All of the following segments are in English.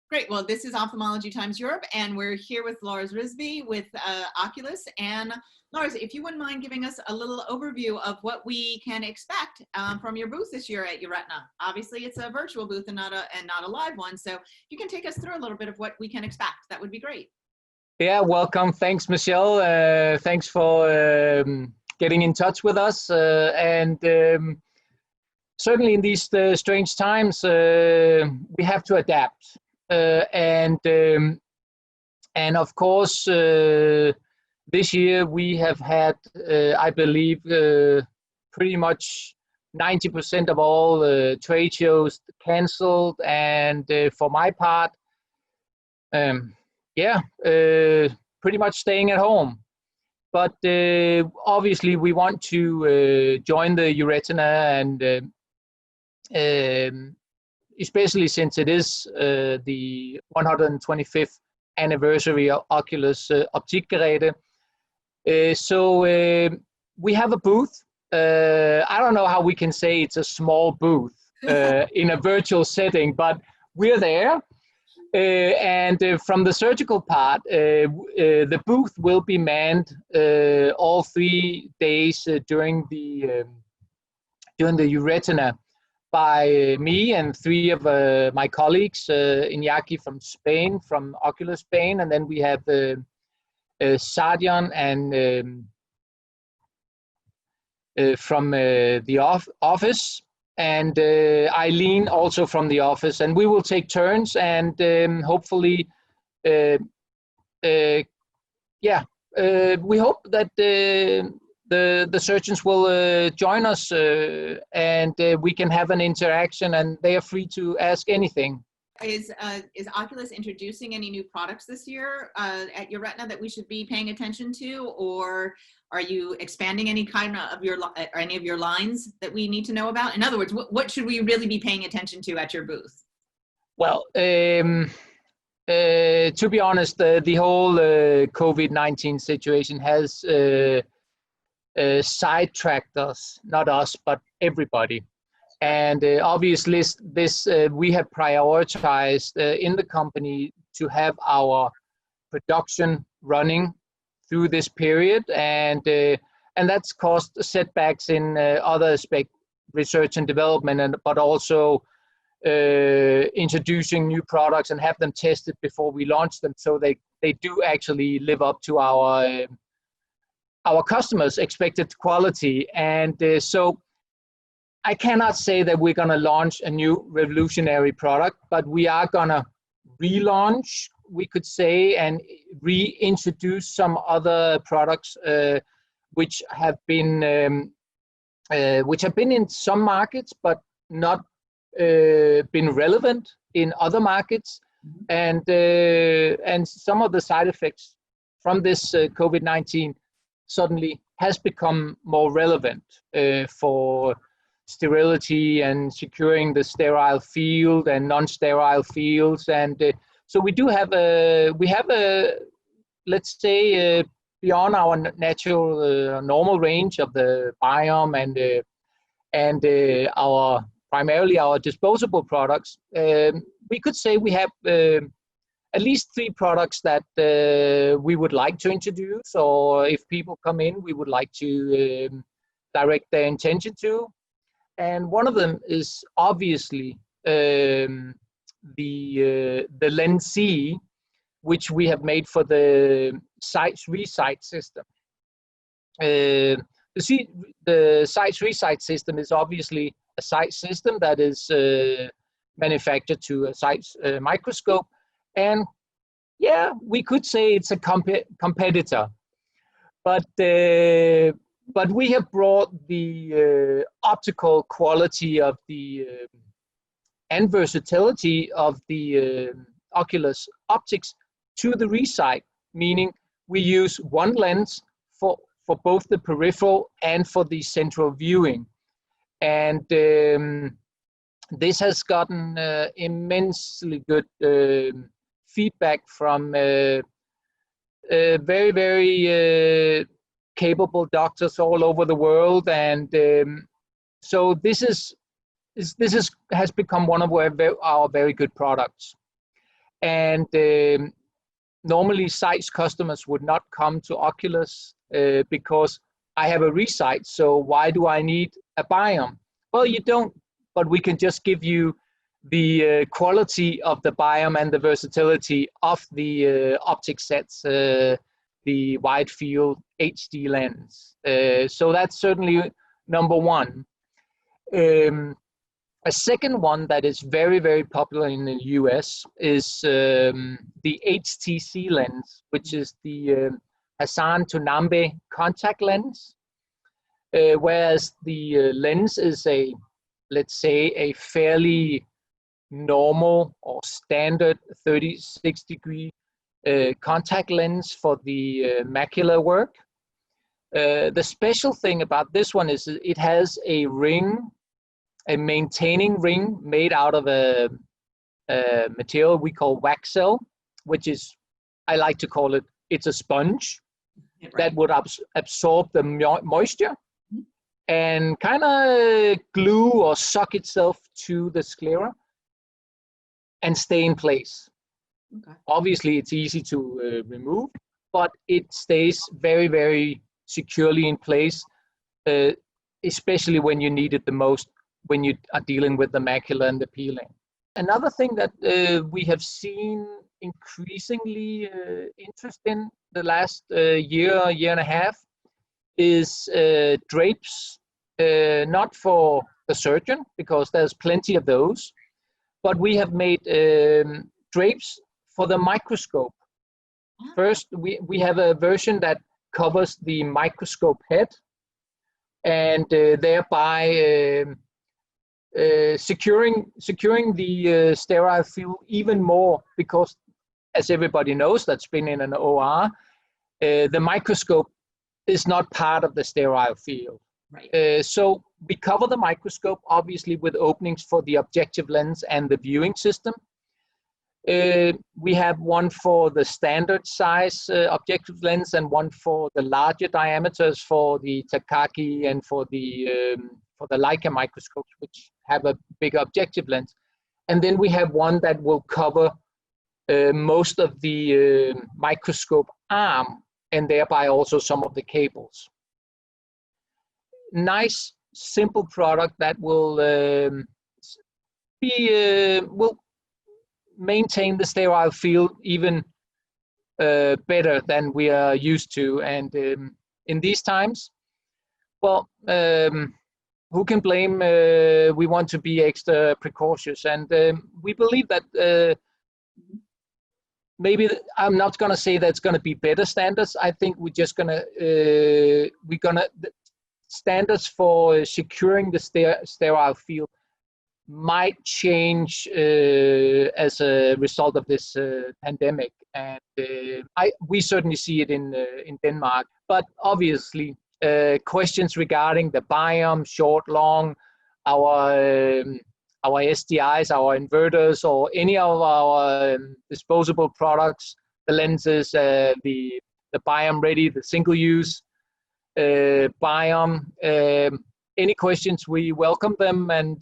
Great. Well, this is Ophthalmology Times Europe, and we're here with Lars Risby with Oculus. And Lars, if you wouldn't mind giving us a little overview of what we can expect from your booth this year at EURETINA. Obviously, it's a virtual booth and not a live one, so you can take us through a little bit of what we can expect. That would be great. Yeah, welcome. Thanks, Michelle. Thanks for getting in touch with us. Certainly in these strange times, we have to adapt. And of course, this year we have had, I believe, pretty much 90% of all trade shows canceled. And for my part, pretty much staying at home. But obviously, we want to join the EURETINA, and especially since it is the 125th anniversary of Oculus Surgical. So we have a booth. I don't know how we can say it's a small booth in a virtual setting, but we're there. From the surgical part, the booth will be manned all 3 days during the EURETINA by me and 3 of my colleagues, Iñaki from Spain, from Oculus Spain, and then we have Sardian and from the office, and Eileen also from the office, and we will take turns, and hopefully, we hope that the surgeons will join us, and we can have an interaction, and they are free to ask anything. Is Oculus introducing any new products this year at EURETINA that we should be paying attention to, or are you expanding any kind of any of your lines that we need to know about? In other words, what should we really be paying attention to at your booth? Well, to be honest, the whole COVID-19 situation has sidetracked us, not us, but everybody. And obviously, this we have prioritized in the company to have our production running through this period, and that's caused setbacks in other aspects, research and development, but also introducing new products and have them tested before we launch them, so they do actually live up to our customers' expected quality. And so I cannot say that we're going to launch a new revolutionary product, but we are going to relaunch, we could say, and reintroduce some other products which have been in some markets, but not been relevant in other markets. And some of the side effects from this COVID-19 suddenly has become more relevant for sterility and securing the sterile field and non-sterile fields. And so we do have let's say, beyond our natural normal range of the biome and our primarily our disposable products, we could say we have at least 3 products that we would like to introduce, or if people come in, we would like to direct their intention to. And one of them is obviously the Lens C, which we have made for the Sites Resight system. The Sites Resight system is obviously a sight system that is manufactured to a Sites microscope, and yeah, we could say it's a competitor, but we have brought the optical quality of the and versatility of the Oculus optics to the Resight, meaning we use one lens for both the peripheral and for the central viewing. And this has gotten immensely good feedback from very, very capable doctors all over the world, and so this has become one of our very good products. And normally sites customers would not come to Oculus because I have a resite, so why do I need a biome? Well, you don't, but we can just give you the quality of the biome and the versatility of the optic sets, the wide field HD lens. So that's certainly number one. A second one that is very, very popular in the US is the HTC lens, which is the Hassan Tounambe contact lens. Whereas the lens is a, let's say, a fairly normal or standard 36-degree contact lens for the macular work. The special thing about this one is it has a ring, a maintaining ring made out of a material we call wax cell, which is, I like to call it, it's a sponge that would absorb the moisture and kind of glue or suck itself to the sclera and stay in place. Okay. Obviously, it's easy to remove, but it stays very, very securely in place, especially when you need it the most, when you are dealing with the macula and the peeling. Another thing that we have seen increasingly interest in the last year and a half is drapes, not for the surgeon, because there's plenty of those, but we have made drapes for the microscope. First, we have a version that covers the microscope head and thereby securing the sterile field even more, because as everybody knows that's been in an OR, the microscope is not part of the sterile field. Right. So we cover the microscope obviously with openings for the objective lens and the viewing system. We have one for the standard size objective lens and one for the larger diameters for the Takagi and for the Leica microscopes, which have a bigger objective lens. And then we have one that will cover most of the microscope arm and thereby also some of the cables. Nice, simple product that will will maintain the sterile field even better than we are used to. And in these times, well, who can blame? We want to be extra precautious, and we believe that maybe I'm not going to say that's going to be better standards. I think we're just going to standards for securing the sterile field might change as a result of this pandemic, and we certainly see it in Denmark. But obviously, questions regarding the biome, short, long, our SDIs, our inverters, or any of our disposable products, the lenses, the biome ready, the single use biome. Any questions, we welcome them, and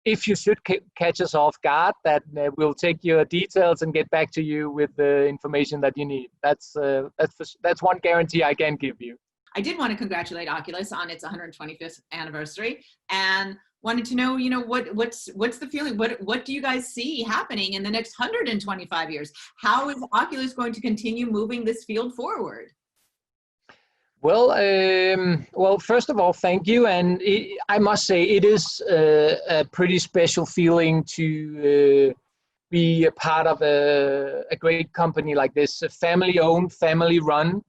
if you should catch us off guard, that we'll take your details and get back to you with the information that you need. That's one guarantee I can give you. I did want to congratulate Oculus on its 125th anniversary, and wanted to know, what's the feeling? What do you guys see happening in the next 125 years? How is Oculus going to continue moving this field forward? Well, first of all, thank you. And I must say, it is a pretty special feeling to be a part of a great company like this, a family-owned, family-run.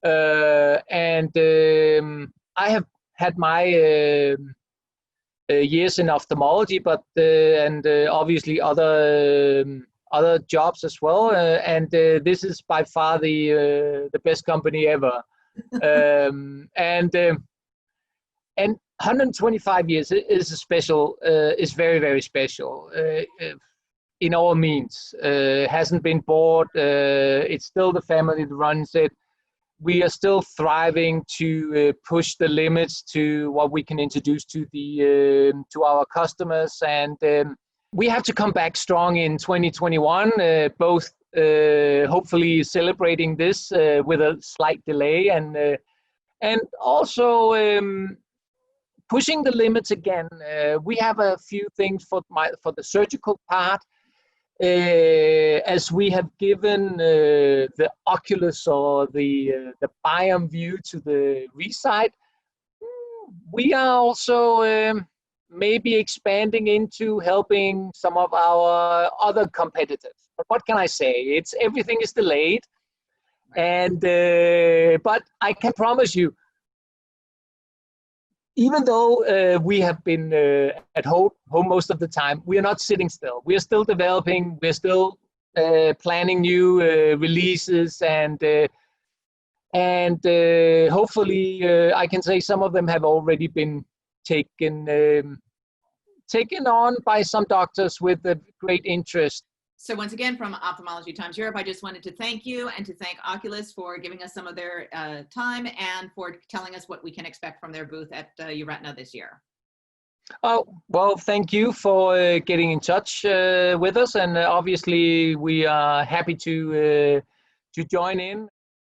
And I have had my years in ophthalmology, but obviously other jobs as well. And this is by far the best company ever. And 125 years is a special, is very, very special in all means. Hasn't been bought. It's still the family that runs it. We are still thriving to push the limits to what we can introduce to our customers, and we have to come back strong in 2021, both hopefully celebrating this with a slight delay, and also pushing the limits again. We have a few things for the surgical part, as we have given the Oculus or the Biome view to the ReSight. We are also maybe expanding into helping some of our other competitors. But what can I say? Everything is delayed, and but I can promise you, even though we have been at home most of the time, we are not sitting still. We are still developing. We're still planning new releases, and hopefully I can say some of them have already been taken on by some doctors with a great interest. So once again, from Ophthalmology Times Europe, I just wanted to thank you and to thank Oculus for giving us some of their time and for telling us what we can expect from their booth at EURETINA this year. Oh, well, thank you for getting in touch with us, and obviously we are happy to join in.